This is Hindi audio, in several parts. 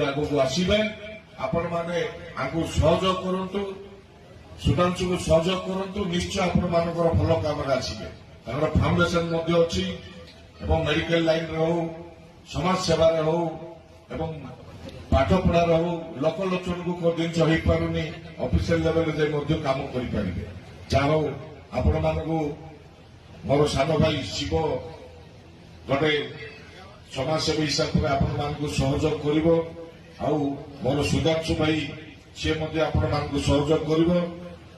आगू आसवे आपण मैंने सहयोग करूँ सुधांशु को सहयोग करूँ निश्चय आपण मानकर भल कम आसवे फाउंडेशन अच्छी मेडिकल लाइन रे हो समाज सेवा हो पाठ पढ़ार हो लोकलोचन को जिन हो पारे ऑफिशियल लेवल जाए कम करें जहा आपण मानक मोर सान भाई शिव गोटे समाजसेवी हिसाब से आपण मानक सहयोग कर मोर सुधांशु भाई सी आपण मानक सहयोग कर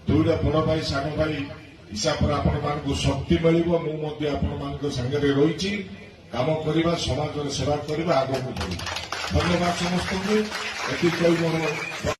दुईटा बड़ भाई सान भाई हिसाब से आपण मानक शक्ति मिल मुझे आपण मान सागर रही काम करवा समाज सेवा करवा आगे को धन्यवाद समस्त मोर